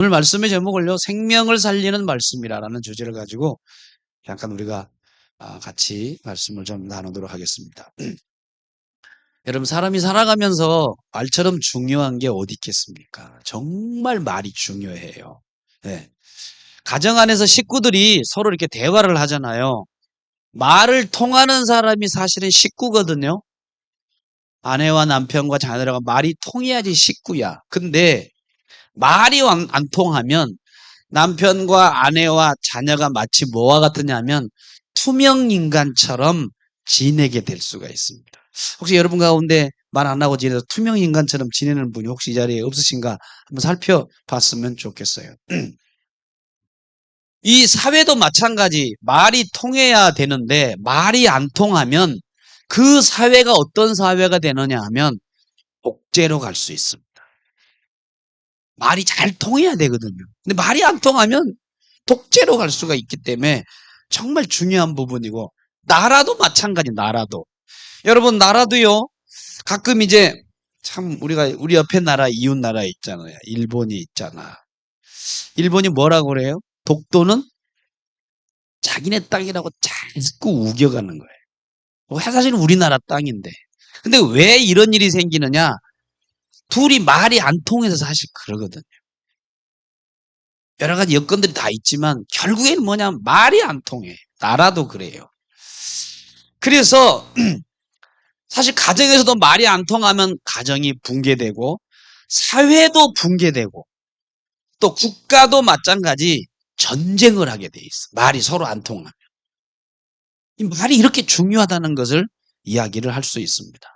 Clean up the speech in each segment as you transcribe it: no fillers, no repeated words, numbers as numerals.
오늘 말씀의 제목을요, 생명을 살리는 말씀이라는 주제를 가지고 잠깐 우리가 같이 말씀을 좀 나누도록 하겠습니다. 여러분, 사람이 살아가면서 말처럼 중요한 게 어디 있겠습니까? 정말 말이 중요해요. 네. 가정 안에서 식구들이 서로 이렇게 대화를 하잖아요. 말을 통하는 사람이 사실은 식구거든요. 아내와 남편과 자녀들과 말이 통해야지 식구야. 근데 말이 안 통하면 남편과 아내와 자녀가 마치 뭐와 같으냐면 투명 인간처럼 지내게 될 수가 있습니다. 혹시 여러분 가운데 말 안 하고 지내서 투명 인간처럼 지내는 분이 혹시 이 자리에 없으신가 한번 살펴봤으면 좋겠어요. 이 사회도 마찬가지. 말이 통해야 되는데 말이 안 통하면 그 사회가 어떤 사회가 되느냐 하면 독재로 갈 수 있습니다. 말이 잘 통해야 되거든요. 근데 말이 안 통하면 독재로 갈 수가 있기 때문에 정말 중요한 부분이고, 나라도 마찬가지. 나라도 여러분, 나라도요 가끔 이제 참 우리 옆에 나라, 이웃 나라 있잖아요. 일본이 있잖아. 일본이 뭐라고 그래요? 독도는 자기네 땅이라고 자꾸 우겨가는 거예요. 사실은 우리나라 땅인데. 근데 왜 이런 일이 생기느냐? 둘이 말이 안 통해서 사실 그러거든요. 여러 가지 여건들이 다 있지만 결국에는 뭐냐면 말이 안 통해. 나라도 그래요. 그래서 사실 가정에서도 말이 안 통하면 가정이 붕괴되고, 사회도 붕괴되고, 또 국가도 마찬가지 전쟁을 하게 돼 있어. 말이 서로 안 통하면. 이 말이 이렇게 중요하다는 것을 이야기를 할 수 있습니다.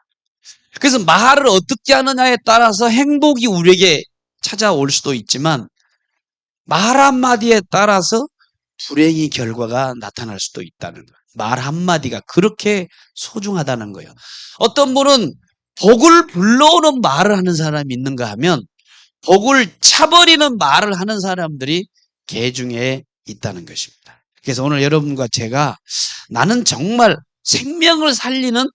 그래서 말을 어떻게 하느냐에 따라서 행복이 우리에게 찾아올 수도 있지만, 말 한마디에 따라서 불행의 결과가 나타날 수도 있다는 거예요. 말 한마디가 그렇게 소중하다는 거예요. 어떤 분은 복을 불러오는 말을 하는 사람이 있는가 하면 복을 차버리는 말을 하는 사람들이 개 중에 있다는 것입니다. 그래서 오늘 여러분과 제가 나는 정말 생명을 살리는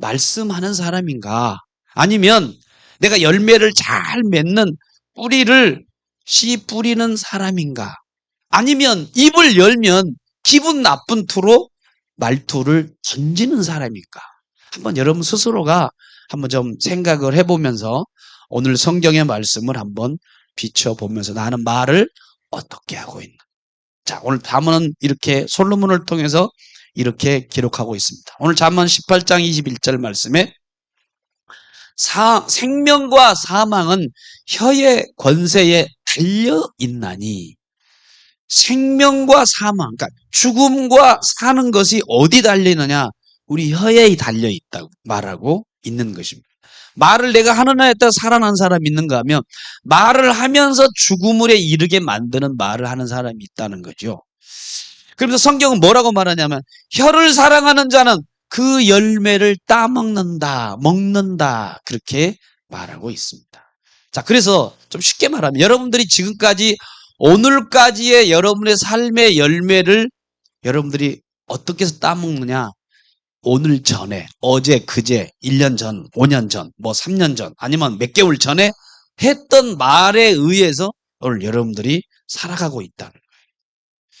말씀하는 사람인가, 아니면 내가 열매를 잘 맺는 뿌리를 씨 뿌리는 사람인가, 아니면 입을 열면 기분 나쁜 투로 말투를 던지는 사람일까? 한번 여러분 스스로가 한번 좀 생각을 해보면서 오늘 성경의 말씀을 한번 비춰보면서 나는 말을 어떻게 하고 있나. 자, 오늘 잠언은 이렇게 솔로몬을 통해서 이렇게 기록하고 있습니다. 오늘 잠언 18장 21절 말씀에 생명과 사망은 혀의 권세에 달려 있나니, 생명과 사망, 그러니까 죽음과 사는 것이 어디 달리느냐? 우리 혀에 달려 있다고 말하고 있는 것입니다. 말을 내가 하느냐에 따라 살아난 사람이 있는가 하면, 말을 하면서 죽음을 이르게 만드는 말을 하는 사람이 있다는 거죠. 그러면서 성경은 뭐라고 말하냐면, 혀를 사랑하는 자는 그 열매를 따먹는다, 먹는다, 그렇게 말하고 있습니다. 자, 그래서 좀 쉽게 말하면 여러분들이 지금까지 오늘까지의 여러분의 삶의 열매를 여러분들이 어떻게 해서 따먹느냐? 오늘 전에, 어제, 그제, 1년 전, 5년 전, 뭐 3년 전, 아니면 몇 개월 전에 했던 말에 의해서 오늘 여러분들이 살아가고 있다는 거예요.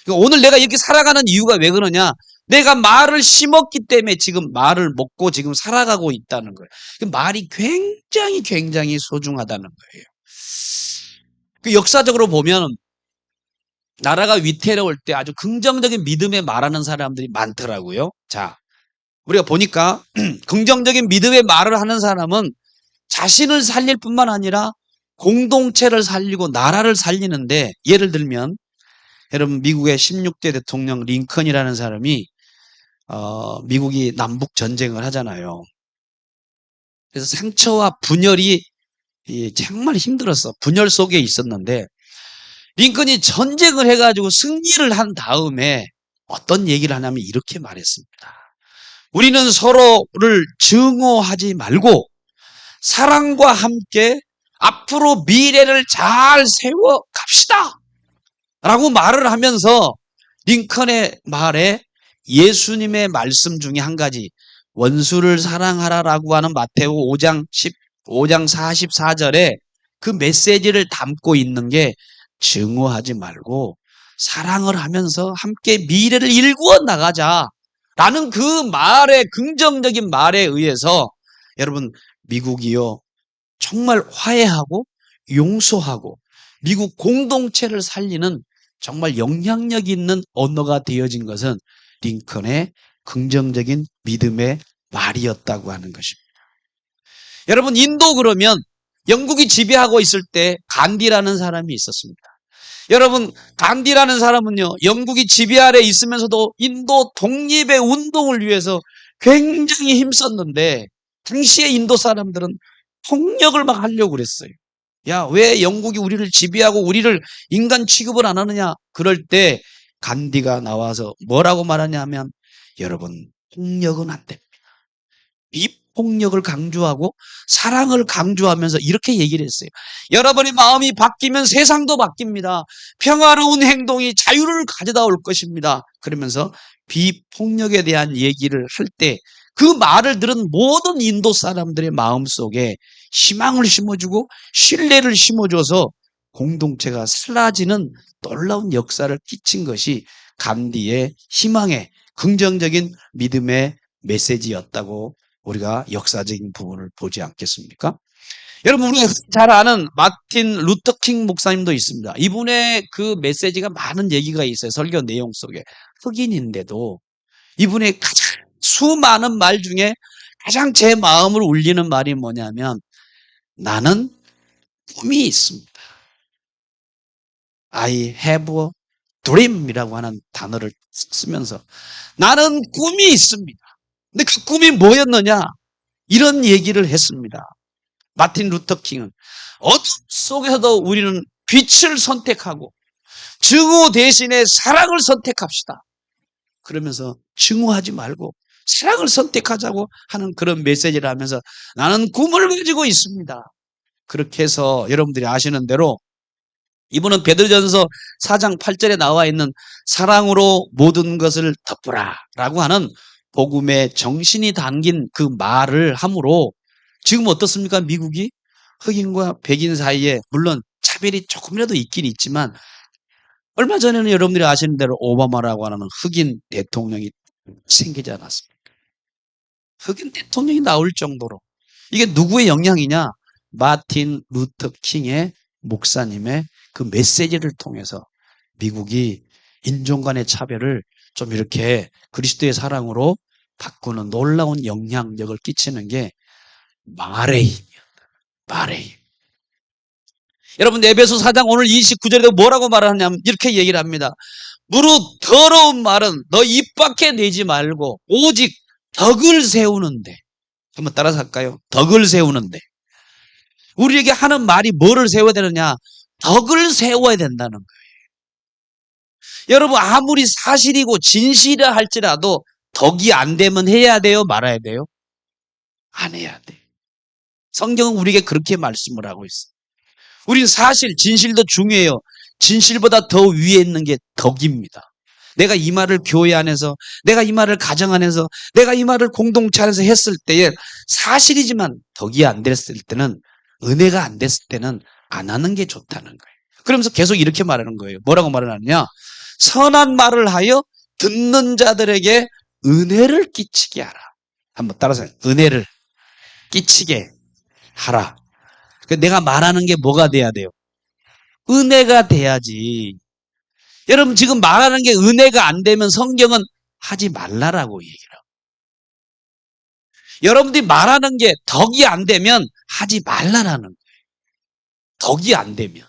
그러니까 오늘 내가 이렇게 살아가는 이유가 왜 그러냐? 내가 말을 심었기 때문에 지금 말을 먹고 지금 살아가고 있다는 거예요. 말이 굉장히 소중하다는 거예요. 그 역사적으로 보면 나라가 위태로울 때 아주 긍정적인 믿음에 말하는 사람들이 많더라고요. 자, 우리가 보니까 긍정적인 믿음의 말을 하는 사람은 자신을 살릴 뿐만 아니라 공동체를 살리고 나라를 살리는데, 예를 들면 여러분, 미국의 16대 대통령 링컨이라는 사람이 미국이 남북 전쟁을 하잖아요. 그래서 상처와 분열이 정말 힘들었어. 분열 속에 있었는데 링컨이 전쟁을 해가지고 승리를 한 다음에 어떤 얘기를 하냐면 이렇게 말했습니다. 우리는 서로를 증오하지 말고 사랑과 함께 앞으로 미래를 잘 세워 갑시다 라고 말을 하면서, 링컨의 말에 예수님의 말씀 중에 한 가지, 원수를 사랑하라라고 하는 마태오 5장 44절에 그 메시지를 담고 있는 게 증오하지 말고 사랑을 하면서 함께 미래를 일구어 나가자라는 그 말에, 긍정적인 말에 의해서 여러분, 미국이요 정말 화해하고 용서하고 미국 공동체를 살리는 정말 영향력 있는 언어가 되어진 것은 링컨의 긍정적인 믿음의 말이었다고 하는 것입니다. 여러분, 인도 그러면 영국이 지배하고 있을 때 간디라는 사람이 있었습니다. 여러분, 간디라는 사람은요, 영국이 지배 아래 있으면서도 인도 독립의 운동을 위해서 굉장히 힘썼는데, 당시에 인도 사람들은 폭력을 막 하려고 그랬어요. 야, 왜 영국이 우리를 지배하고 우리를 인간 취급을 안 하느냐? 그럴 때 간디가 나와서 뭐라고 말하냐면, 여러분, 폭력은 안 됩니다. 비폭력을 강조하고 사랑을 강조하면서 이렇게 얘기를 했어요. 여러분의 마음이 바뀌면 세상도 바뀝니다. 평화로운 행동이 자유를 가져다 올 것입니다. 그러면서 비폭력에 대한 얘기를 할 때 그 말을 들은 모든 인도 사람들의 마음속에 희망을 심어주고 신뢰를 심어줘서 공동체가 사라지는 놀라운 역사를 끼친 것이 간디의 희망의 긍정적인 믿음의 메시지였다고 우리가 역사적인 부분을 보지 않겠습니까? 여러분, 우리가 잘 아는 마틴 루터킹 목사님도 있습니다. 이분의 그 메시지가 많은 얘기가 있어요. 설교 내용 속에. 흑인인데도 이분의 가장 수많은 말 중에 가장 제 마음을 울리는 말이 뭐냐면, 나는 꿈이 있습니다. I have a dream이라고 하는 단어를 쓰면서 나는 꿈이 있습니다. 근데 그 꿈이 뭐였느냐? 이런 얘기를 했습니다. 마틴 루터킹은 어둠 속에서도 우리는 빛을 선택하고 증오 대신에 사랑을 선택합시다. 그러면서 증오하지 말고 사랑을 선택하자고 하는 그런 메시지를 하면서 나는 꿈을 가지고 있습니다. 그렇게 해서 여러분들이 아시는 대로 이분은 베드로전서 4장 8절에 나와 있는 사랑으로 모든 것을 덮으라 라고 하는 복음의 정신이 담긴 그 말을 함으로 지금 어떻습니까? 미국이 흑인과 백인 사이에 물론 차별이 조금이라도 있긴 있지만 얼마 전에는 여러분들이 아시는 대로 오바마라고 하는 흑인 대통령이 생기지 않았습니까? 흑인 대통령이 나올 정도로 이게 누구의 영향이냐? 마틴 루터 킹의 목사님의 그 메시지를 통해서 미국이 인종 간의 차별을 좀 이렇게 그리스도의 사랑으로 바꾸는 놀라운 영향력을 끼치는 게 말의 힘이었다. 말의 힘. 여러분, 에베소 4장 오늘 29절에 뭐라고 말하냐면 이렇게 얘기를 합니다. 무릇 더러운 말은 너 입 밖에 내지 말고 오직 덕을 세우는데. 한번 따라서 할까요? 덕을 세우는데. 우리에게 하는 말이 뭐를 세워야 되느냐? 덕을 세워야 된다는 거예요. 여러분, 아무리 사실이고 진실이라 할지라도 덕이 안 되면 해야 돼요? 말아야 돼요? 안 해야 돼. 성경은 우리에게 그렇게 말씀을 하고 있어요. 우리는 사실, 진실도 중요해요. 진실보다 더 위에 있는 게 덕입니다. 내가 이 말을 교회 안에서, 내가 이 말을 가정 안에서, 내가 이 말을 공동체 안에서 했을 때에 사실이지만 덕이 안 됐을 때는, 은혜가 안 됐을 때는 안 하는 게 좋다는 거예요. 그러면서 계속 이렇게 말하는 거예요. 뭐라고 말을 하느냐? 선한 말을 하여 듣는 자들에게 은혜를 끼치게 하라. 한번 따라서 은혜를 끼치게 하라. 내가 말하는 게 뭐가 돼야 돼요? 은혜가 돼야지. 여러분, 지금 말하는 게 은혜가 안 되면 성경은 하지 말라라고 얘기를 하고. 여러분들이 말하는 게 덕이 안 되면 하지 말라라는 거예요. 덕이 안 되면.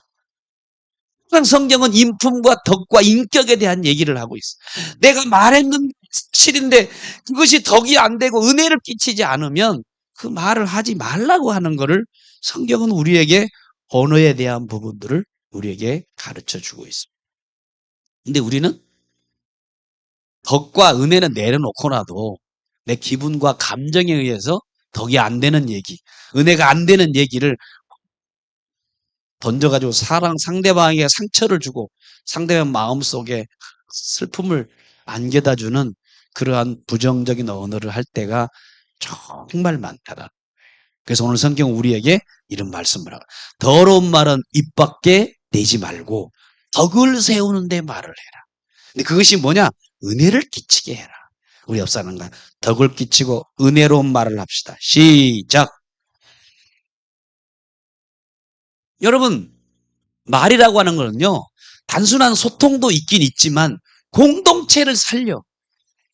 항상 성경은 인품과 덕과 인격에 대한 얘기를 하고 있어요. 내가 말했는 사실인데 그것이 덕이 안 되고 은혜를 끼치지 않으면 그 말을 하지 말라고 하는 것을 성경은 우리에게 언어에 대한 부분들을 우리에게 가르쳐 주고 있습니다. 근데 우리는 덕과 은혜는 내려놓고라도 내 기분과 감정에 의해서 덕이 안 되는 얘기, 은혜가 안 되는 얘기를 던져가지고 상대방에게 상처를 주고 상대방 마음속에 슬픔을 안겨다 주는 그러한 부정적인 언어를 할 때가 정말 많다. 그래서 오늘 성경은 우리에게 이런 말씀을 하고, 더러운 말은 입 밖에 내지 말고 덕을 세우는데 말을 해라. 근데 그것이 뭐냐? 은혜를 끼치게 해라. 우리 옆 사람과 덕을 끼치고 은혜로운 말을 합시다. 시작. 여러분, 말이라고 하는 거는요, 단순한 소통도 있긴 있지만 공동체를 살려.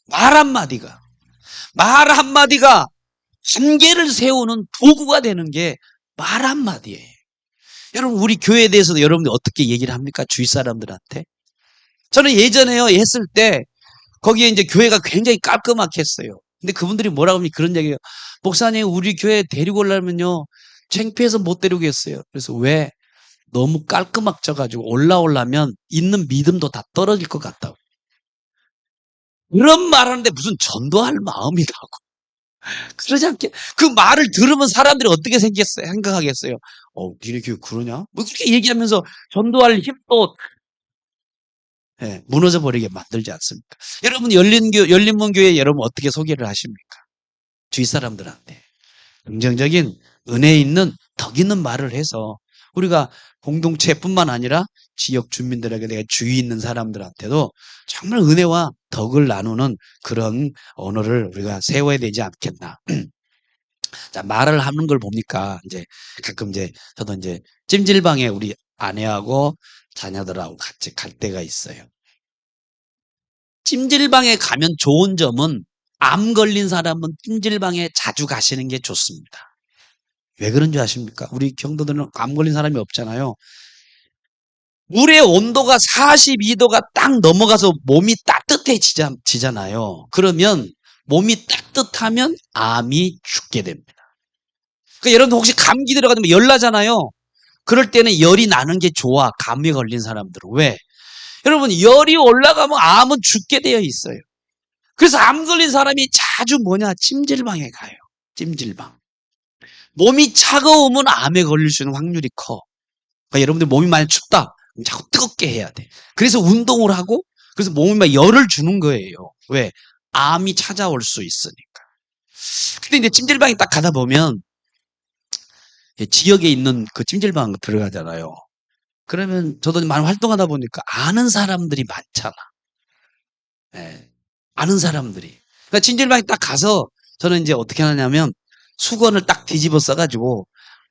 말 한마디가, 말 한마디가 관계를 세우는 도구가 되는 게 말 한마디예요. 여러분, 우리 교회에 대해서도 여러분들 어떻게 얘기를 합니까? 주위 사람들한테? 저는 예전에요, 했을 때 거기에 이제 교회가 굉장히 깔끔하게 했어요. 근데 그분들이 뭐라고 하면 그런 얘기예요. 목사님, 우리 교회 데리고 오려면요, 창피해서 못 데리고겠어요. 그래서 왜? 너무 깔끔하게 져가지고 올라오려면 있는 믿음도 다 떨어질 것 같다고. 그런 말 하는데 무슨 전도할 마음이라고. 그러지 않게, 그 말을 들으면 사람들이 어떻게 생각하겠어요? 니네 교회 그러냐? 뭐 그렇게 얘기하면서 전도할 힘도 무너져 버리게 만들지 않습니까? 여러분, 열린문교회 여러분 어떻게 소개를 하십니까? 주위 사람들한테. 긍정적인 은혜 있는 덕 있는 말을 해서 우리가 공동체뿐만 아니라 지역 주민들에게 내가 주위 있는 사람들한테도 정말 은혜와 덕을 나누는 그런 언어를 우리가 세워야 되지 않겠나. 자, 말을 하는 걸 보니까 이제 가끔 이제 저도 이제 찜질방에 우리 아내하고 자녀들하고 같이 갈 때가 있어요. 찜질방에 가면 좋은 점은 암 걸린 사람은 찜질방에 자주 가시는 게 좋습니다. 왜 그런 줄 아십니까? 우리 경도들은 암 걸린 사람이 없잖아요. 물의 온도가 42도가 딱 넘어가서 몸이 따뜻해지잖아요. 그러면 몸이 따뜻하면 암이 죽게 됩니다. 그러니까 여러분 혹시 감기 들어가면 열 나잖아요. 그럴 때는 열이 나는 게 좋아. 감에 걸린 사람들은. 왜? 여러분 열이 올라가면 암은 죽게 되어 있어요. 그래서 암 걸린 사람이 자주 뭐냐? 찜질방에 가요. 찜질방. 몸이 차가우면 암에 걸릴 수 있는 확률이 커. 그러니까 여러분들 몸이 많이 춥다. 그럼 자꾸 뜨겁게 해야 돼. 그래서 운동을 하고 그래서 몸에 막 열을 주는 거예요. 왜? 암이 찾아올 수 있으니까. 근데 이제 찜질방에 딱 가다 보면 지역에 있는 그 찜질방 들어가잖아요. 그러면 저도 많이 활동하다 보니까 아는 사람들이 많잖아. 예. 아는 사람들이. 그러니까 찜질방에 딱 가서 저는 이제 어떻게 하냐면 수건을 딱 뒤집어 써가지고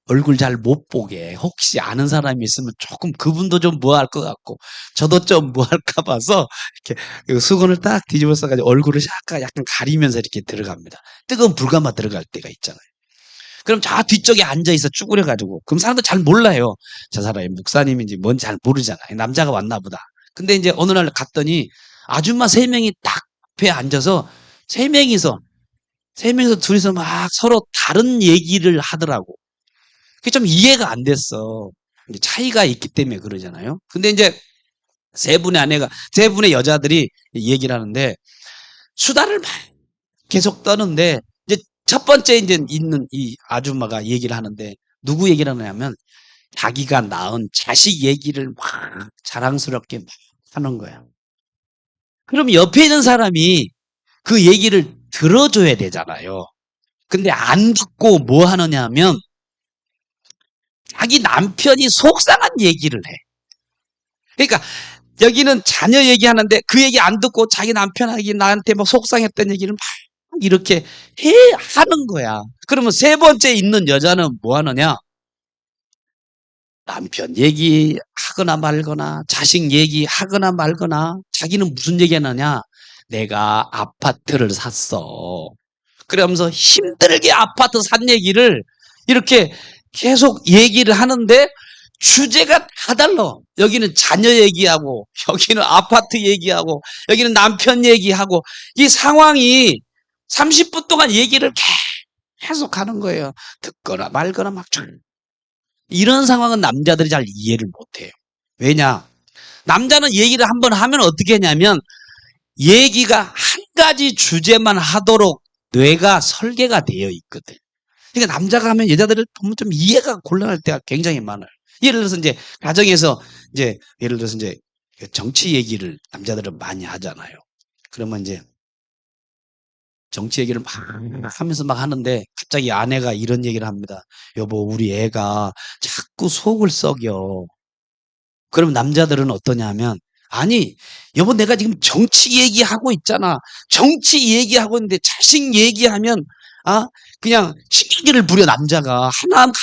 얼굴 잘 못 보게 혹시 아는 사람이 있으면 조금 그분도 좀 뭐 할 것 같고 저도 좀 뭐 할까 봐서 이렇게 그 수건을 딱 뒤집어 써가지고 얼굴을 약간 가리면서 이렇게 들어갑니다. 뜨거운 불 감아 들어갈 때가 있잖아요. 그럼 저 뒤쪽에 앉아있어 쭈그려가지고 그럼 사람들 잘 몰라요. 저 사람이 목사님인지 뭔지 잘 모르잖아요. 남자가 왔나 보다. 근데 이제 어느 날 갔더니 아줌마 3명이 딱 앞에 앉아서 3명이서 둘이서 막 서로 다른 얘기를 하더라고. 그게 좀 이해가 안 됐어. 이제 차이가 있기 때문에 그러잖아요. 근데 이제 세 분의 여자들이 얘기를 하는데 수다를 막 계속 떠는데 이제 첫 번째 이제 있는 이 아줌마가 얘기를 하는데 누구 얘기를 하냐면 자기가 낳은 자식 얘기를 막 자랑스럽게 막 하는 거야. 그럼 옆에 있는 사람이 그 얘기를 들어줘야 되잖아요. 근데 안 듣고 뭐 하느냐 하면 자기 남편이 속상한 얘기를 해. 그러니까 여기는 자녀 얘기하는데 그 얘기 안 듣고 자기 남편이 나한테 뭐 속상했던 얘기를 막 이렇게 하는 거야. 그러면 세 번째 있는 여자는 뭐 하느냐? 남편 얘기하거나 말거나 자식 얘기하거나 말거나 자기는 무슨 얘기하느냐? 내가 아파트를 샀어. 그러면서 힘들게 아파트 산 얘기를 이렇게 계속 얘기를 하는데 주제가 다 달라. 여기는 자녀 얘기하고 여기는 아파트 얘기하고 여기는 남편 얘기하고 이 상황이 30분 동안 얘기를 계속 하는 거예요. 듣거나 말거나 막 이런 상황은 남자들이 잘 이해를 못해요. 왜냐? 남자는 얘기를 한번 하면 어떻게 하냐면 얘기가 한 가지 주제만 하도록 뇌가 설계가 되어 있거든. 그러니까 남자가 하면 여자들을 보면 좀 이해가 곤란할 때가 굉장히 많아요. 예를 들어서 이제 가정에서 이제 예를 들어서 이제 정치 얘기를 남자들은 많이 하잖아요. 그러면 이제 정치 얘기를 막 하면서 막 하는데 갑자기 아내가 이런 얘기를 합니다. 여보, 우리 애가 자꾸 속을 썩여. 그럼 남자들은 어떠냐 하면, 아니, 여보, 내가 지금 정치 얘기하고 있잖아. 정치 얘기하고 있는데 자식 얘기하면, 아, 그냥 시기를 부려, 남자가.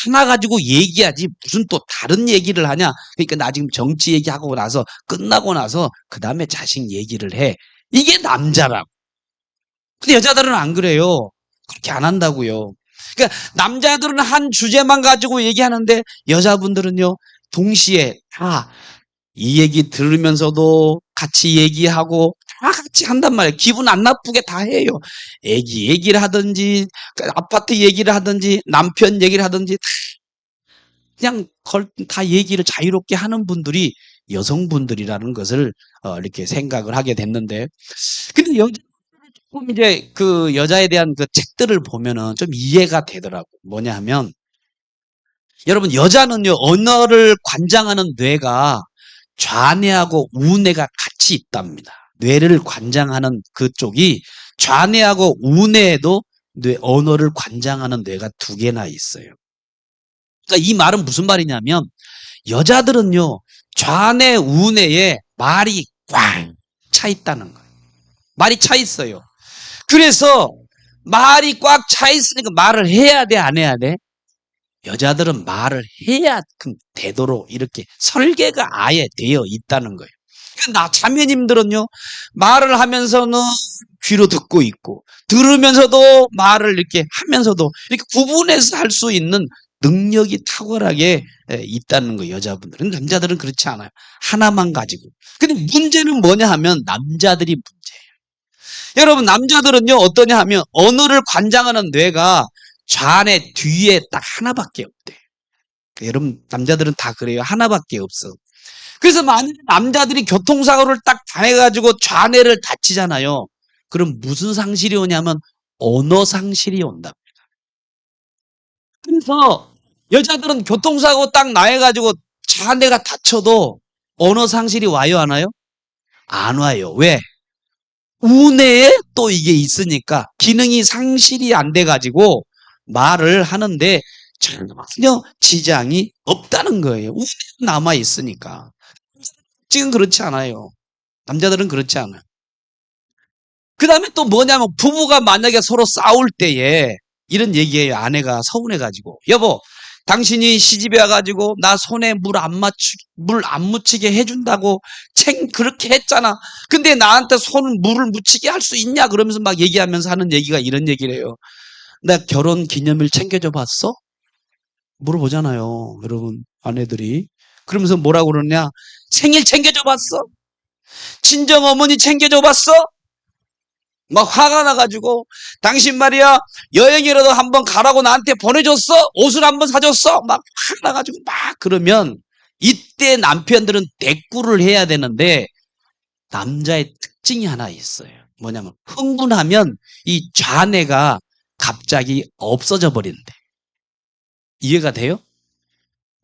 하나 가지고 얘기하지. 무슨 또 다른 얘기를 하냐. 그러니까 나 지금 정치 얘기하고 나서, 끝나고 나서, 그 다음에 자식 얘기를 해. 이게 남자라고. 근데 여자들은 안 그래요. 그렇게 안 한다고요. 그러니까 남자들은 한 주제만 가지고 얘기하는데, 여자분들은요, 동시에 다 이 얘기 들으면서도 같이 얘기하고 다 같이 한단 말이에요. 기분 안 나쁘게 다 해요. 애기 얘기를 하든지 아파트 얘기를 하든지 남편 얘기를 하든지 그냥 다 얘기를 자유롭게 하는 분들이 여성분들이라는 것을 이렇게 생각을 하게 됐는데, 근데 조금 이제 그 여자에 대한 그 책들을 보면은 좀 이해가 되더라고. 뭐냐 하면, 여러분, 여자는요, 언어를 관장하는 뇌가 좌뇌하고 우뇌가 같이 있답니다. 뇌를 관장하는 그쪽이 좌뇌하고 우뇌에도 언어를 관장하는 뇌가 두 개나 있어요. 그러니까 이 말은 무슨 말이냐면, 여자들은요, 좌뇌, 우뇌에 말이 꽉 차 있다는 거예요. 말이 차 있어요. 그래서 말이 꽉 차 있으니까 말을 해야 돼, 안 해야 돼? 여자들은 말을 해야 되도록 이렇게 설계가 아예 되어 있다는 거예요. 자매님들은요, 말을 하면서는 귀로 듣고 있고, 들으면서도 말을 이렇게 하면서도 이렇게 구분해서 할 수 있는 능력이 탁월하게 있다는 거예요, 여자분들은. 남자들은 그렇지 않아요. 하나만 가지고. 근데 문제는 뭐냐 하면 남자들이 문제예요. 여러분, 남자들은요, 어떠냐 하면 언어를 관장하는 뇌가 좌뇌 뒤에 딱 하나밖에 없대. 여러분, 남자들은 다 그래요. 하나밖에 없어. 그래서 만약에 남자들이 교통사고를 딱 당해가지고 좌뇌를 다치잖아요. 그럼 무슨 상실이 오냐면 언어 상실이 온답니다. 그래서 여자들은 교통사고 딱 나해가지고 좌뇌가 다쳐도 언어 상실이 와요, 안 와요? 안 와요. 왜? 우뇌에 또 이게 있으니까 기능이 상실이 안 돼가지고 말을 하는데 전혀 지장이 없다는 거예요. 우뇌가 남아 있으니까. 지금 그렇지 않아요. 남자들은 그렇지 않아요. 그 다음에 또 뭐냐면 부부가 만약에 서로 싸울 때에 이런 얘기예요. 아내가 서운해가지고, 여보, 당신이 시집에 와가지고 나 손에 물 안 묻히게 해준다고 그렇게 했잖아. 근데 나한테 물을 묻히게 할 수 있냐? 그러면서 막 얘기하면서 하는 얘기가 이런 얘기래요. 나 결혼 기념일 챙겨줘 봤어? 물어보잖아요. 여러분, 아내들이. 그러면서 뭐라고 그러냐? 생일 챙겨줘 봤어? 친정 어머니 챙겨줘 봤어? 막 화가 나가지고, 당신 말이야, 여행이라도 한번 가라고 나한테 보내줬어? 옷을 한번 사줬어? 막 화가 나가지고 막 그러면, 이때 남편들은 대꾸를 해야 되는데, 남자의 특징이 하나 있어요. 뭐냐면, 흥분하면 이 좌뇌가 갑자기 없어져 버린대. 이해가 돼요?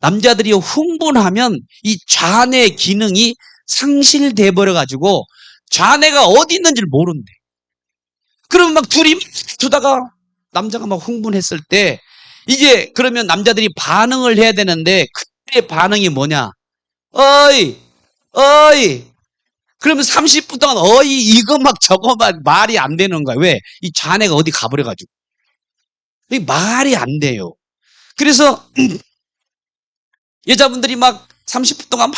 남자들이 흥분하면 이 좌뇌 기능이 상실돼 버려가지고, 좌뇌가 어디 있는지를 모른대. 그러면 막 둘이 두다가 남자가 막 흥분했을 때 이제 그러면 남자들이 반응을 해야 되는데 그때 반응이 뭐냐? 어이, 어이. 그러면 30분 동안 어이 이거 막 저거 막 말이 안 되는 거야. 왜? 이 자네가 어디 가버려가지고. 이 말이 안 돼요. 그래서 여자분들이 막 30분 동안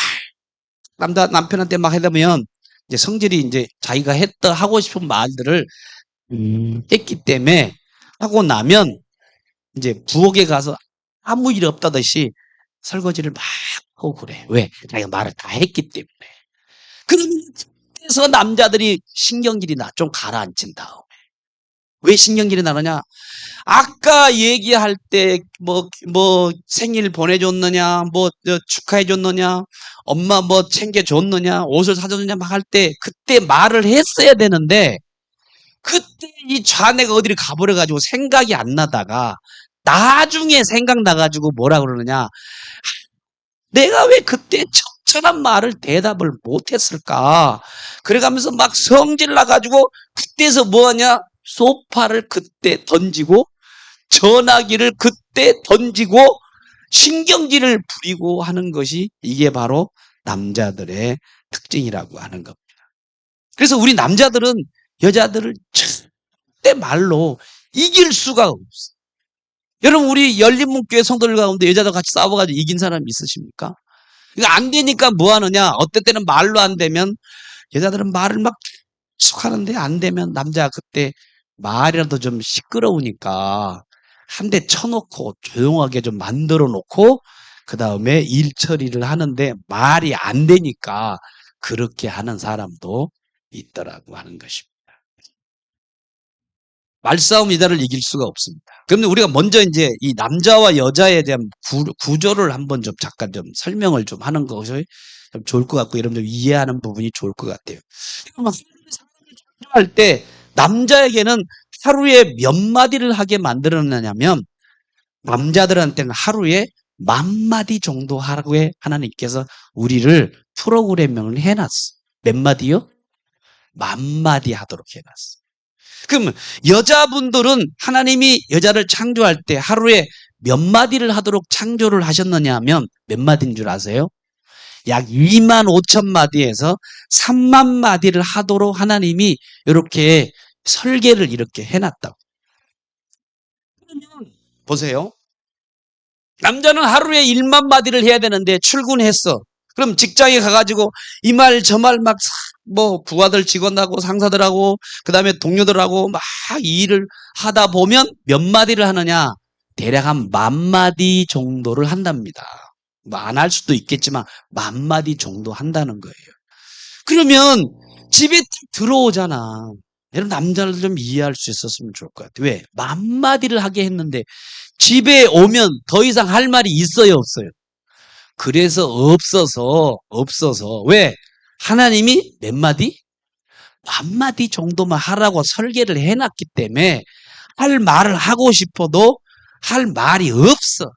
막 남편한테 막 하다 보면 이제 성질이 이제 자기가 하고 싶은 말들을 했기 때문에 하고 나면 이제 부엌에 가서 아무 일 없다듯이 설거지를 막 하고 그래. 왜? 자기가 말을 다 했기 때문에. 그래서 남자들이 신경질이 나. 좀 가라앉힌 다음에. 왜 신경질이 나느냐? 아까 얘기할 때 생일 보내줬느냐, 축하해줬느냐, 엄마 챙겨줬느냐, 옷을 사줬느냐 막 할 때 그때 말을 했어야 되는데 그때 이 좌뇌가 어디를 가버려가지고 생각이 안 나다가 나중에 생각나가지고 뭐라 그러느냐. 내가 왜 그때 적절한 말을 대답을 못했을까. 그래가면서 막 성질 나가지고 그때서 뭐하냐. 소파를 그때 던지고 전화기를 그때 던지고 신경질을 부리고 하는 것이 이게 바로 남자들의 특징이라고 하는 겁니다. 그래서 우리 남자들은 여자들을 절대 말로 이길 수가 없어요. 여러분, 우리 열린문교회 성도들 가운데 여자들 같이 싸워가지고 이긴 사람 있으십니까? 이거 안 되니까 뭐 하느냐? 어떨 때는 말로 안 되면 여자들은 말을 막 쭉 하는데 안 되면 남자 그때 말이라도 좀 시끄러우니까 한 대 쳐놓고 조용하게 좀 만들어 놓고 그 다음에 일 처리를 하는데 말이 안 되니까 그렇게 하는 사람도 있더라고 하는 것입니다. 말싸움 여자를 이길 수가 없습니다. 그런데 우리가 먼저 이제 이 남자와 여자에 대한 구조를 한번 좀 잠깐 좀 설명을 좀 하는 것이 좀 좋을 것 같고 여러분 좀 이해하는 부분이 좋을 것 같아요. 할 때 남자에게는 하루에 몇 마디를 하게 만들어내냐면 남자들한테는 하루에 10,000마디 정도 하루에 하나님께서 우리를 프로그래밍을 해놨어. 몇 마디요? 10,000마디 하도록 해놨어. 그럼 여자분들은 하나님이 여자를 창조할 때 하루에 몇 마디를 하도록 창조를 하셨느냐 하면 몇 마디인 줄 아세요? 약 25,000마디에서 30,000마디를 하도록 하나님이 이렇게 설계를 이렇게 해놨다고. 보세요. 남자는 하루에 10,000마디를 해야 되는데 출근했어. 그럼 직장에 가가지고 이 말 저 말 막 뭐 부하들 직원하고 상사들하고 그 다음에 동료들하고 막 이 일을 하다 보면 몇 마디를 하느냐? 대략 한 10,000마디 정도를 한답니다. 뭐 안 할 수도 있겠지만 10,000마디 정도 한다는 거예요. 그러면 집에 들어오잖아. 여러분 남자를 좀 이해할 수 있었으면 좋을 것 같아요. 왜? 10,000마디를 하게 했는데 집에 오면 더 이상 할 말이 있어요, 없어요? 그래서 없어서. 왜? 하나님이 몇 마디? 10,000마디 정도만 하라고 설계를 해놨기 때문에 할 말을 하고 싶어도 할 말이 없어.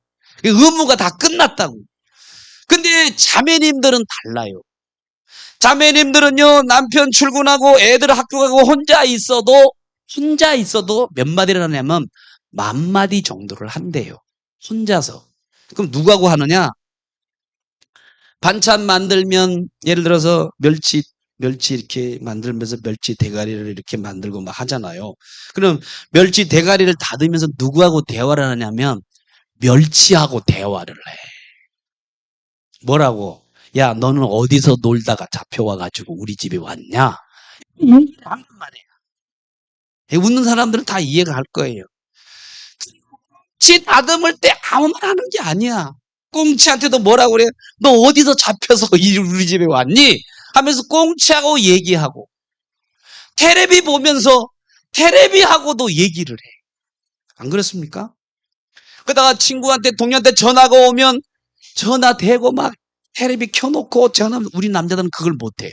의무가 다 끝났다고. 근데 자매님들은 달라요. 자매님들은요, 남편 출근하고 애들 학교 가고 혼자 있어도 몇 마디를 하냐면 10,000마디 정도를 한대요. 혼자서. 그럼 누구하고 하느냐? 반찬 만들면 예를 들어서 멸치 이렇게 만들면서 멸치 대가리를 이렇게 만들고 막 하잖아요. 그럼 멸치 대가리를 닫으면서 누구하고 대화를 하냐면 멸치하고 대화를 해. 뭐라고? 야, 너는 어디서 놀다가 잡혀와가지고 우리 집에 왔냐? 얘기를 하는 말이에요. 웃는 사람들은 다 이해가 할 거예요. 지 다듬을 때 아무 말 하는 게 아니야. 꽁치한테도 뭐라고 그래? 너 어디서 잡혀서 우리 집에 왔니? 하면서 꽁치하고 얘기하고 테레비 보면서 테레비하고도 얘기를 해. 안 그렇습니까? 그러다가 친구한테 동료한테 전화가 오면 전화 대고 막 테레비 켜놓고 전화하면 우리 남자들은 그걸 못해요.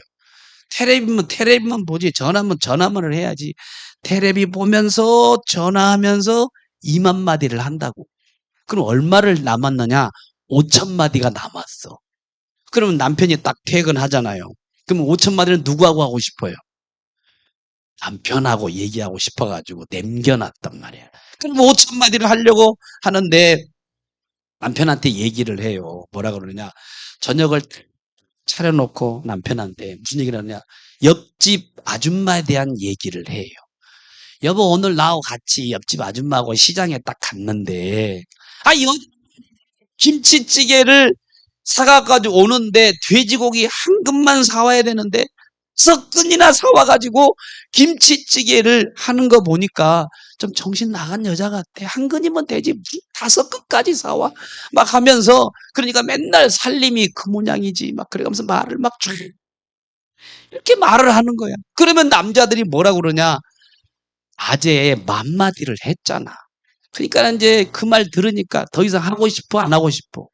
테레비만 보지 전화면 전화만을 해야지. 테레비 보면서 전화하면서 20,000마디를 한다고. 그럼 얼마를 남았느냐? 5,000마디가 남았어. 그러면 남편이 딱 퇴근하잖아요. 그럼 5,000마디는 누구하고 하고 싶어요? 남편하고 얘기하고 싶어가지고 남겨놨단 말이야. 그럼 5,000마디를 하려고 하는데 남편한테 얘기를 해요. 뭐라 그러느냐? 저녁을 차려놓고 남편한테 무슨 얘기를 하느냐? 옆집 아줌마에 대한 얘기를 해요. 여보, 오늘 나하고 같이 옆집 아줌마하고 시장에 딱 갔는데, 김치찌개를 사가가지고 오는데 돼지고기 한 근만 사와야 되는데 6근이나 사와가지고 김치찌개를 하는 거 보니까 좀 정신 나간 여자 같아. 한 근이면 되지 5근까지 사와 막 하면서 그러니까 맨날 살림이 그 모양이지 막 그래가면서 말을 막 이렇게 말을 하는 거야. 그러면 남자들이 뭐라 그러냐? 아재 10,000마디를 했잖아. 그러니까 이제 그 말 들으니까 더 이상 하고 싶어 안 하고 싶어?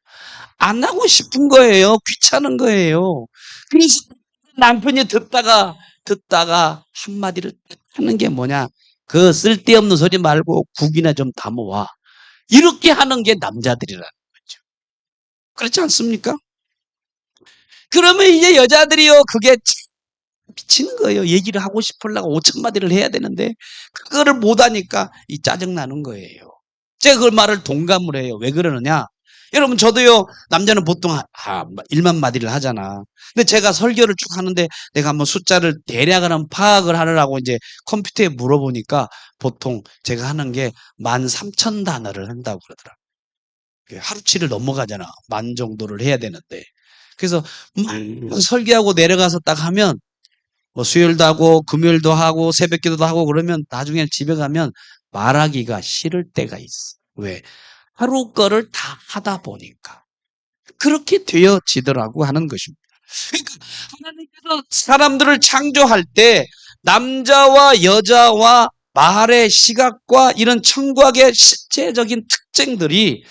안 하고 싶은 거예요. 귀찮은 거예요. 그래서 남편이 듣다가 한마디를 하는 게 뭐냐? 그 쓸데없는 소리 말고 국이나 좀 담아와. 이렇게 하는 게 남자들이라는 거죠. 그렇지 않습니까? 그러면 이제 여자들이요, 그게 미치는 거예요. 얘기를 하고 싶으려고 5,000마디를 해야 되는데, 그거를 못하니까 이 짜증나는 거예요. 제가 그 말을 동감을 해요. 왜 그러느냐? 여러분, 저도요, 남자는 보통 1만 마디를 하잖아. 근데 제가 설교를 쭉 하는데 내가 한번 숫자를 대략을 한번 파악을 하느라고 이제 컴퓨터에 물어보니까 보통 제가 하는 게 13,000단어를 한다고 그러더라고요. 하루치를 넘어가잖아. 만 정도를 해야 되는데. 그래서 설교하고 내려가서 딱 하면 뭐 수요일도 하고 금요일도 하고 새벽기도도 하고 그러면 나중에 집에 가면 말하기가 싫을 때가 있어. 왜? 하루 거를 다 하다 보니까. 그렇게 되어지더라고 하는 것입니다. 그러니까 하나님께서 사람들을 창조할 때 남자와 여자와 말의 시각과 이런 청각의 실제적인 특징들이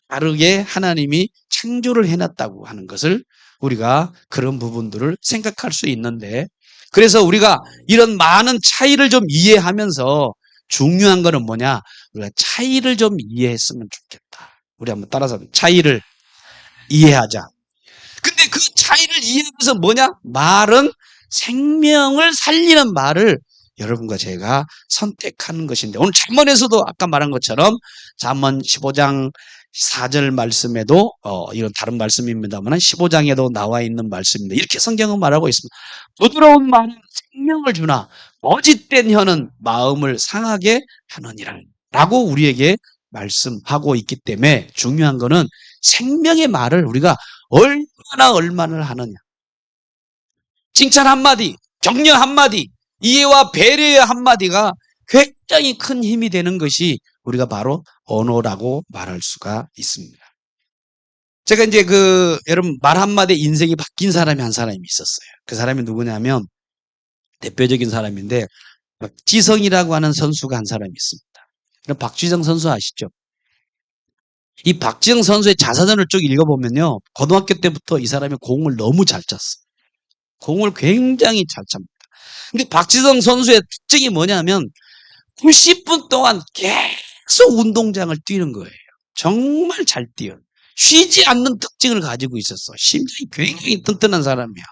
다르게 하나님이 창조를 해놨다고 하는 것을 우리가 그런 부분들을 생각할 수 있는데, 그래서 우리가 이런 많은 차이를 좀 이해하면서 중요한 거는 뭐냐? 우리가 차이를 좀 이해했으면 좋겠다. 우리 한번 따라서 차이를 이해하자. 근데 그 차이를 이해하면서 뭐냐? 말은 생명을 살리는 말을 여러분과 제가 선택하는 것인데, 오늘 잠언에서도 아까 말한 것처럼 잠언 15장 4절 말씀에도 이런 다른 말씀입니다만 15장에도 나와 있는 말씀입니다. 이렇게 성경은 말하고 있습니다. 부드러운 말은 생명을 주나 거짓된 혀는 마음을 상하게 하느니라 라고 우리에게 말씀하고 있기 때문에 중요한 거는 생명의 말을 우리가 얼마나 하느냐. 칭찬 한마디, 격려 한마디, 이해와 배려의 한마디가 굉장히 큰 힘이 되는 것이 우리가 바로 언어라고 말할 수가 있습니다. 제가 이제 여러분 말 한마디에 인생이 바뀐 사람이 한 사람이 있었어요. 그 사람이 누구냐면 대표적인 사람인데 박지성이라고 하는 선수가 한 사람이 있습니다. 그럼 박지성 선수 아시죠? 이 박지성 선수의 자서전을 쭉 읽어보면요. 고등학교 때부터 이 사람이 공을 너무 잘 찼어요. 공을 굉장히 잘 찹니다. 근데 박지성 선수의 특징이 뭐냐면 90분 동안 계속 운동장을 뛰는 거예요. 정말 잘 뛰어요. 쉬지 않는 특징을 가지고 있었어. 심장이 굉장히 튼튼한 사람이야.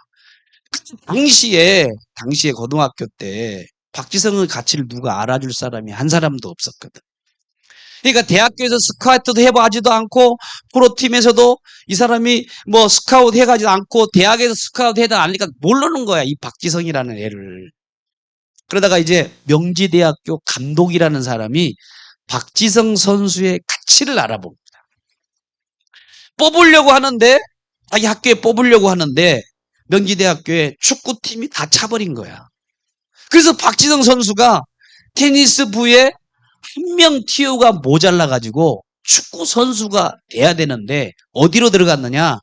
당시에 고등학교 때 박지성의 가치를 누가 알아줄 사람이 한 사람도 없었거든. 그러니까 대학교에서 스카우트도 해보지도 않고 프로팀에서도 이 사람이 뭐 스카우트 해가지도 않고 대학에서 스카우트 해도 않으니까 모르는 거야. 이 박지성이라는 애를. 그러다가 이제 명지대학교 감독이라는 사람이 박지성 선수의 가치를 알아봅니다. 뽑으려고 하는데 자기 학교에 뽑으려고 하는데 명지대학교에 축구팀이 다 차버린 거야. 그래서 박지성 선수가 테니스부에 한 명 티오가 모자라가지고 축구 선수가 돼야 되는데 어디로 들어갔느냐?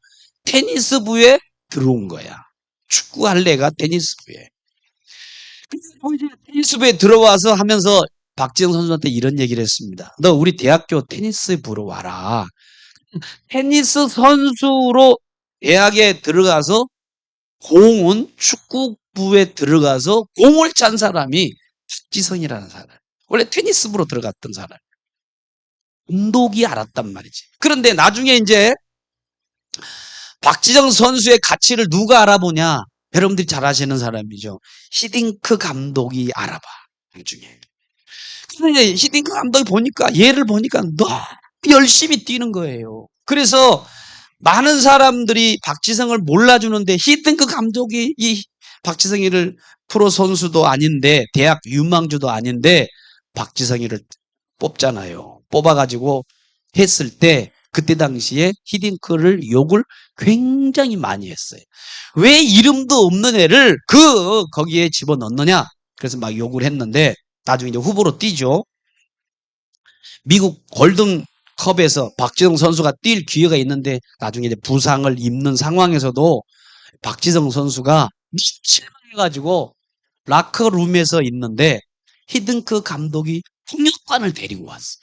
테니스부에 들어온 거야. 축구할 애가 테니스부에. 그래서 이제 테니스부에 들어와서 하면서 박지성 선수한테 이런 얘기를 했습니다. 너 우리 대학교 테니스부로 와라. 테니스 선수로 대학에 들어가서 공은 축구부에 들어가서 공을 찬 사람이 박지성이라는 사람. 원래 테니스부로 들어갔던 사람. 감독이 알았단 말이지. 그런데 나중에 이제 박지성 선수의 가치를 누가 알아보냐? 여러분들이 잘 아시는 사람이죠. 히딩크 감독이 알아봐. 나중에. 그런데 히딩크 감독이 보니까 얘를 보니까 너무 열심히 뛰는 거예요. 그래서 많은 사람들이 박지성을 몰라주는데 히딩크 감독이 이 박지성이를 프로 선수도 아닌데 대학 유망주도 아닌데 박지성이를 뽑잖아요. 뽑아가지고 했을 때 그때 당시에 히딩크를 욕을 굉장히 많이 했어요. 왜 이름도 없는 애를 거기에 집어넣느냐? 그래서 막 욕을 했는데 나중에 이제 후보로 뛰죠. 미국 골든컵에서 박지성 선수가 뛸 기회가 있는데 나중에 이제 부상을 입는 상황에서도 박지성 선수가 실망해가지고 라커룸에서 있는데 히딩크 감독이 통역관을 데리고 왔어.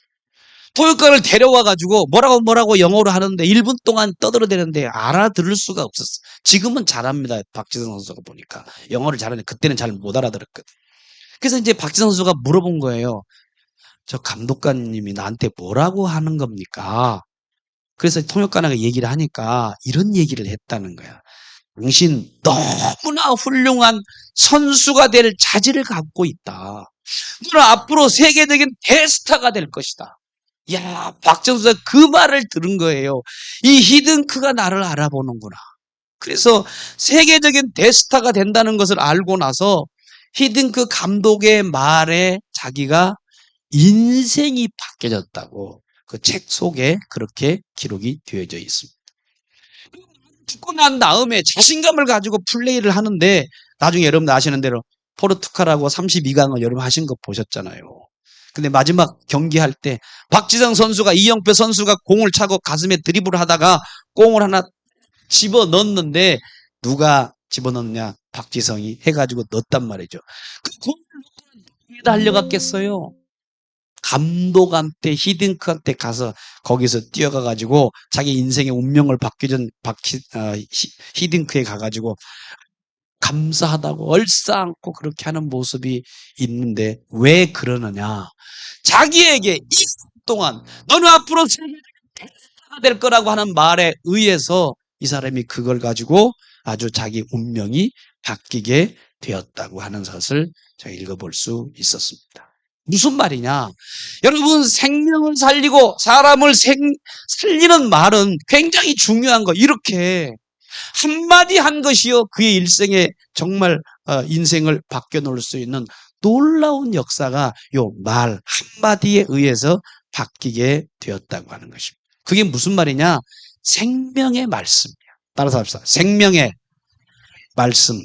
통역관을 데려와가지고 뭐라고 영어로 하는데 1분 동안 떠들어대는데 알아들을 수가 없었어. 지금은 잘합니다. 박지성 선수가 보니까. 영어를 잘하는데 그때는 잘 못 알아들었거든. 그래서 이제 박지성 선수가 물어본 거예요. 저 감독관님이 나한테 뭐라고 하는 겁니까? 그래서 통역관에게 얘기를 하니까 이런 얘기를 했다는 거야. 당신 너무나 훌륭한 선수가 될 자질을 갖고 있다. 너는 앞으로 세계적인 대스타가 될 것이다. 야, 박정수가 그 말을 들은 거예요. 이 히든크가 나를 알아보는구나. 그래서 세계적인 대스타가 된다는 것을 알고 나서 히든크 감독의 말에 자기가 인생이 바뀌어졌다고 그 책 속에 그렇게 기록이 되어져 있습니다. 듣고 난 다음에 자신감을 가지고 플레이를 하는데 나중에 여러분 아시는 대로 포르투갈하고 32강을 여러분 하신 거 보셨잖아요. 근데 마지막 경기할 때 박지성 선수가 이영표 선수가 공을 차고 가슴에 드리블을 하다가 공을 하나 집어 넣었는데 누가 집어 넣느냐? 박지성이 해가지고 넣었단 말이죠. 그 공을 넣고 달려갔겠어요? 감독한테 히딩크한테 가서 거기서 뛰어가가지고 자기 인생의 운명을 바뀌던 히딩크에 가가지고 감사하다고 얼싸안고 그렇게 하는 모습이 있는데 왜 그러느냐? 자기에게 이 동안 너는 앞으로 세계적인 대스타가 될 거라고 하는 말에 의해서 이 사람이 그걸 가지고 아주 자기 운명이 바뀌게 되었다고 하는 것을 제가 읽어볼 수 있었습니다. 무슨 말이냐? 여러분 생명을 살리고 사람을 살리는 말은 굉장히 중요한 거. 이렇게 한마디 한 것이요 그의 일생에 정말 인생을 바뀌어놓을 수 있는 놀라운 역사가 요 말 한마디에 의해서 바뀌게 되었다고 하는 것입니다. 그게 무슨 말이냐? 생명의 말씀이야. 따라서 합시다. 생명의 말씀.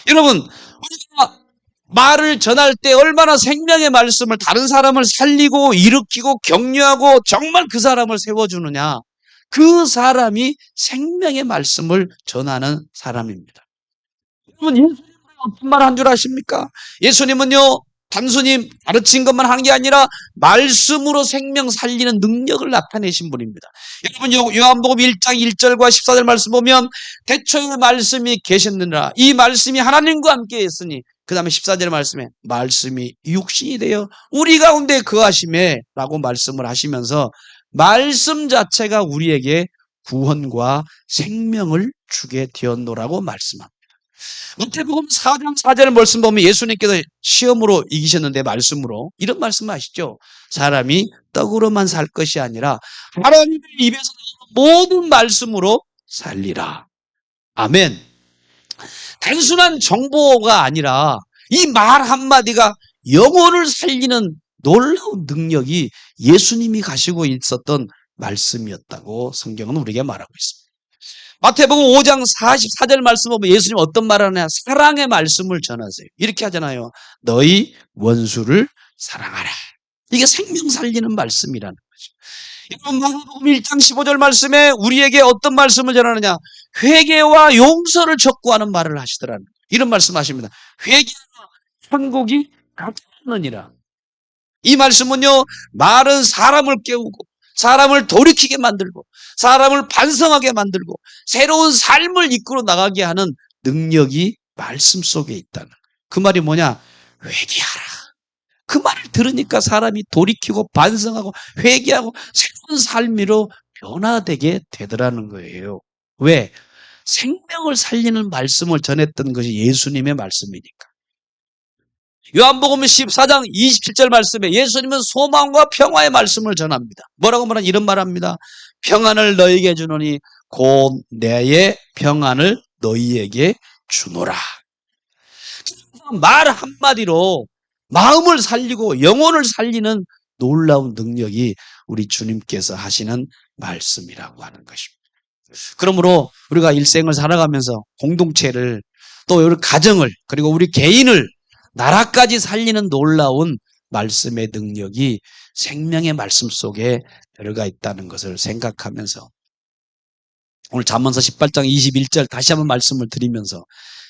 여러분 우리가 말을 전할 때 얼마나 생명의 말씀을 다른 사람을 살리고 일으키고 격려하고 정말 그 사람을 세워주느냐. 그 사람이 생명의 말씀을 전하는 사람입니다. 여러분 예수님은 어떤 말 한 줄 아십니까? 예수님은요 단순히 가르친 것만 한 게 아니라 말씀으로 생명 살리는 능력을 나타내신 분입니다. 여러분 요한복음 1장 1절과 14절 말씀 보면 태초에 말씀이 계셨느니라 이 말씀이 하나님과 함께 했으니 그 다음에 14절 말씀에 말씀이 육신이 되어 우리 가운데 거하심에 라고 말씀을 하시면서 말씀 자체가 우리에게 구원과 생명을 주게 되었노라고 말씀합니다. 마태복음 4장 4절 말씀 보면 예수님께서 시험으로 이기셨는데 말씀으로 이런 말씀 아시죠? 사람이 떡으로만 살 것이 아니라 하나님의 입에서 나오는 모든 말씀으로 살리라. 아멘. 단순한 정보가 아니라 이 말 한마디가 영혼을 살리는 놀라운 능력이 예수님이 가지고 있었던 말씀이었다고 성경은 우리에게 말하고 있습니다. 마태복음 5장 44절 말씀 보면 예수님 어떤 말을 하냐? 사랑의 말씀을 전하세요. 이렇게 하잖아요. 너희 원수를 사랑하라. 이게 생명 살리는 말씀이라는 거죠. 여러분 마태복음 1장 15절 말씀에 우리에게 어떤 말씀을 전하느냐? 회개와 용서를 촉구하는 말을 하시더라는 거예요. 이런 말씀하십니다. 회개와 천국이 같으느니라. 이 말씀은요, 말은 사람을 깨우고 사람을 돌이키게 만들고 사람을 반성하게 만들고 새로운 삶을 이끌어 나가게 하는 능력이 말씀 속에 있다는 거예요. 그 말이 뭐냐? 회개하라. 그 말을 들으니까 사람이 돌이키고 반성하고 회개하고 새로운 삶으로 변화되게 되더라는 거예요. 왜? 생명을 살리는 말씀을 전했던 것이 예수님의 말씀이니까. 요한복음 14장 27절 말씀에 예수님은 소망과 평화의 말씀을 전합니다. 뭐라고 말하냐? 이런 말합니다. 평안을 너희에게 주노니 곧 내의 평안을 너희에게 주노라. 말 한마디로 마음을 살리고 영혼을 살리는 놀라운 능력이 우리 주님께서 하시는 말씀이라고 하는 것입니다. 그러므로 우리가 일생을 살아가면서 공동체를 또 우리 가정을 그리고 우리 개인을 나라까지 살리는 놀라운 말씀의 능력이 생명의 말씀 속에 들어가 있다는 것을 생각하면서 오늘 잠언서 18장 21절 다시 한번 말씀을 드리면서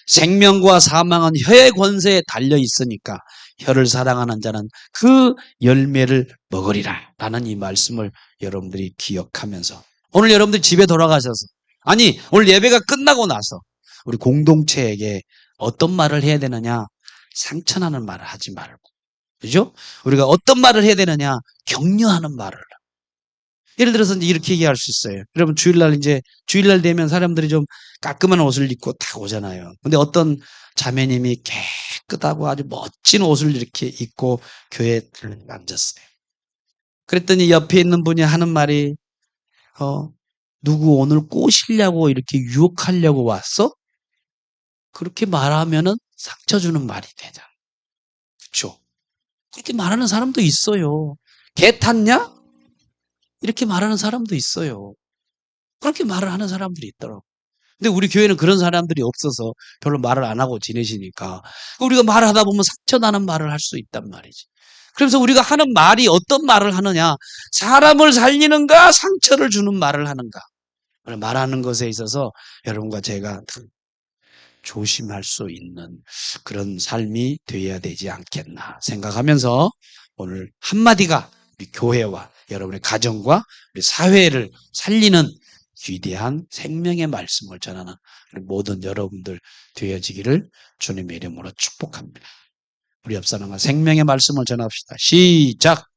생명과 사망은 혀의 권세에 달려 있으니까 혀를 사랑하는 자는 그 열매를 먹으리라 라는 이 말씀을 여러분들이 기억하면서 오늘 여러분들 집에 돌아가셔서 아니 오늘 예배가 끝나고 나서 우리 공동체에게 어떤 말을 해야 되느냐? 상처나는 말을 하지 말고 그죠? 우리가 어떤 말을 해야 되느냐? 격려하는 말을. 예를 들어서 이제 이렇게 얘기할 수 있어요. 여러분 주일날 되면 사람들이 좀 깔끔한 옷을 입고 딱 오잖아요. 근데 어떤 자매님이 깨끗하고 아주 멋진 옷을 이렇게 입고 교회에 앉았어요. 그랬더니 옆에 있는 분이 하는 말이 누구 오늘 꼬시려고 이렇게 유혹하려고 왔어? 그렇게 말하면은 상처 주는 말이 되잖아. 그렇죠? 그렇게 말하는 사람도 있어요. 개 탔냐? 이렇게 말하는 사람도 있어요. 그렇게 말을 하는 사람들이 있더라고. 근데 우리 교회는 그런 사람들이 없어서 별로 말을 안 하고 지내시니까 우리가 말하다 보면 상처나는 말을 할 수 있단 말이지. 그래서 우리가 하는 말이 어떤 말을 하느냐? 사람을 살리는가? 상처를 주는 말을 하는가? 말하는 것에 있어서 여러분과 제가 조심할 수 있는 그런 삶이 되어야 되지 않겠나 생각하면서 오늘 한마디가 우리 교회와 여러분의 가정과 우리 사회를 살리는 위대한 생명의 말씀을 전하는 우리 모든 여러분들 되어지기를 주님의 이름으로 축복합니다. 우리 옆 사람과 생명의 말씀을 전합시다. 시작!